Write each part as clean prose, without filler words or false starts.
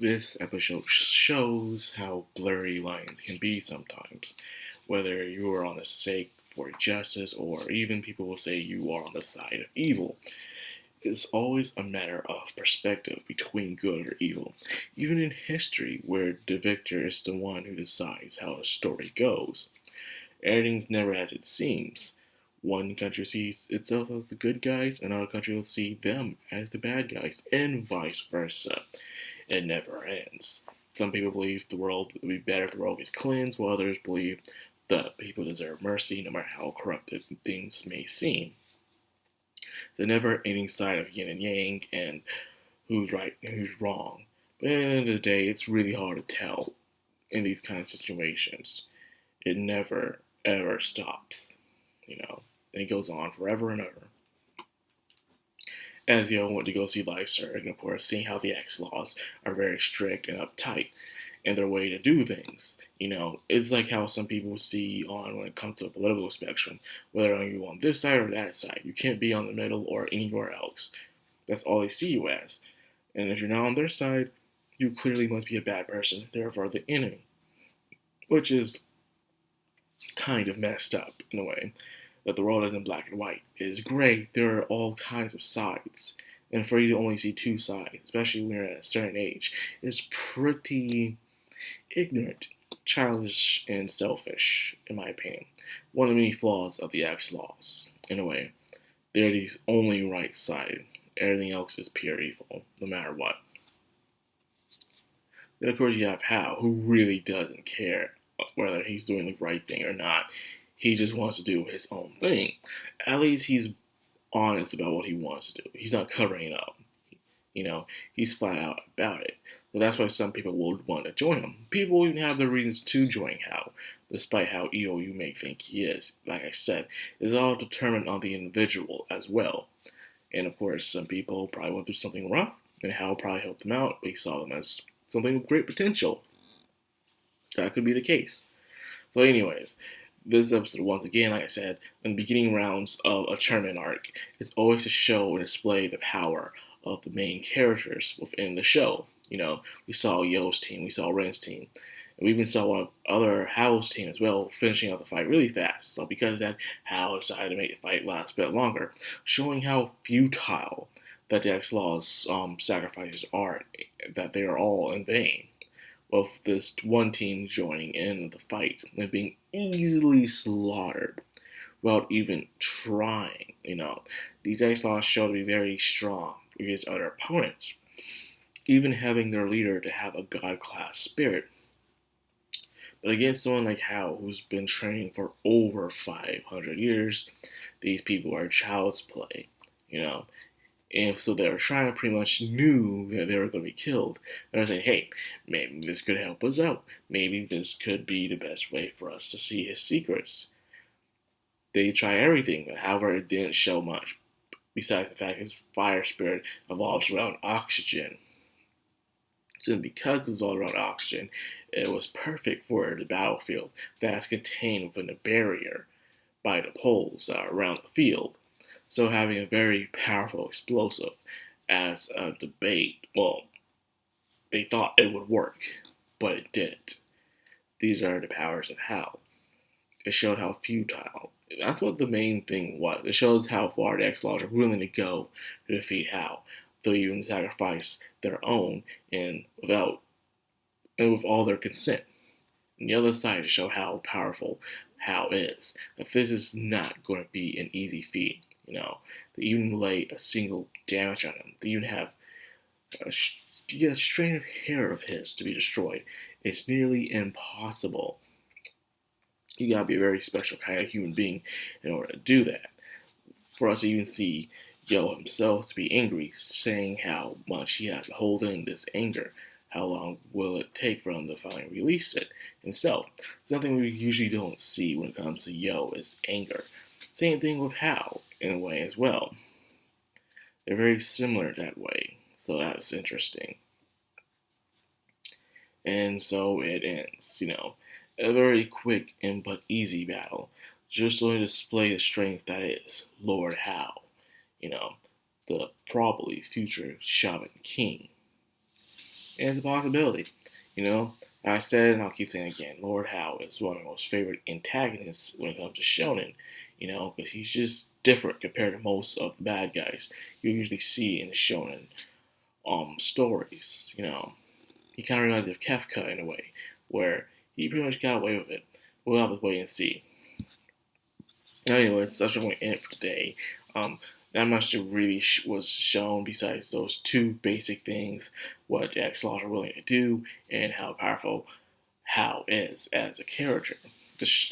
This episode shows how blurry lines can be sometimes, whether you are on the sake for justice or even people will say you are on the side of evil. It's always a matter of perspective between good or evil, even in history where the victor is the one who decides how a story goes. Everything's never as it seems. One country sees itself as the good guys, another country will see them as the bad guys, and vice versa. It never ends. Some people believe the world would be better if the world gets cleansed, while others believe that people deserve mercy no matter how corrupted things may seem. The never ending side of yin and yang and who's right and who's wrong. But at the end of the day, it's really hard to tell in these kind of situations. It never ever stops, and it goes on forever and ever. As Yo went to go see Lyser, and of course, seeing how the X laws are very strict and uptight in their way to do things. It's like how some people see on when it comes to the political spectrum, whether you're on this side or that side. You can't be on the middle or anywhere else. That's all they see you as. And if you're not on their side, you clearly must be a bad person, therefore the enemy. Which is kind of messed up in a way. That the world isn't black and white. It is gray. There are all kinds of sides. And for you to only see two sides, especially when you're at a certain age, is pretty ignorant, childish, and selfish, in my opinion. One of the many flaws of the X laws, in a way. They're the only right side. Everything else is pure evil, no matter what. Then, of course, you have Hal, who really doesn't care whether he's doing the right thing or not. He just wants to do his own thing. At least he's honest about what he wants to do. He's not covering it up. He's flat out about it. So that's why some people would want to join him. People even have their reasons to join Hal, despite how evil you may think he is. Like I said, it's all determined on the individual as well. And of course, some people probably went through something rough, and Hal probably helped them out. They saw them as something with great potential. That could be the case. So anyways, this episode, once again, like I said, in the beginning rounds of a tournament arc, is always to show and display the power of the main characters within the show. We saw Yo's team, we saw Ren's team, and we even saw one of other Hal's team as well, finishing out the fight really fast. So because of that, Hal decided to make the fight last a bit longer, showing how futile that the X-Law's sacrifices are, that they are all in vain. With this one team joining in the fight and being easily slaughtered without even trying. These X-Laws show to be very strong against other opponents, even having their leader to have a god-class spirit. But against someone like Hal, who's been training for over 500 years, these people are child's play, And so they were trying to pretty much knew that they were going to be killed. And I was saying, hey, maybe this could help us out. Maybe this could be the best way for us to see his secrets. They tried everything, however, it didn't show much. Besides the fact his fire spirit evolves around oxygen. So because it was all around oxygen, it was perfect for the battlefield that's contained within a barrier by the poles around the field. So having a very powerful explosive as a debate, well, they thought it would work, but it didn't. These are the powers of Hal. It showed how futile. That's what the main thing was. It shows how far the X-Laws are willing to go to defeat Hal. They'll even sacrifice their own and with all their consent. And the other side to show how powerful Hal is. That this is not going to be an easy feat. They even lay a single damage on him. They even have a strand of hair of his to be destroyed. It's nearly impossible. You gotta be a very special kind of human being in order to do that. For us to even see Yo himself to be angry, saying how much he has to hold in this anger. How long will it take for him to finally release it himself? Something we usually don't see when it comes to Yo is anger. Same thing with Hal, in a way as well. They're very similar that way, so that's interesting. And so it ends, a very quick and but easy battle, just to display the strength that is Lord Hal, the probably future Shaman King. and it's a possibility. You know, I said and I'll keep saying it again. Lord Howe is one of my most favorite antagonists when it comes to shonen. You know, because he's just different compared to most of the bad guys you usually see in the shonen stories. You know, he kind of reminds me of Kafka in a way, where he pretty much got away with it. We'll have to wait and see. Anyway, that's what we're in it for today. Um, not much that really was shown besides those two basic things: what Jack Slaughter willing to do and how powerful Hal is as a character.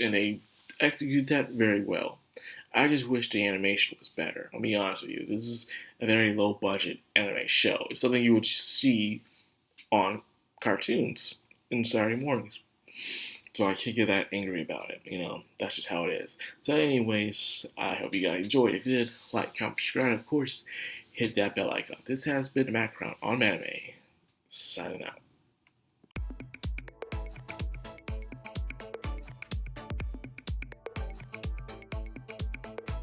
And they execute that very well. I just wish the animation was better. I'll be honest with you. This is a very low budget anime show. It's something you would see on cartoons in Saturday mornings. So I can't get that angry about it. You know, that's just how it is. So anyways, I hope you guys enjoyed. If you did, like, comment, subscribe, of course, hit that bell icon. This has been the Madcrownxox on Anime, signing out.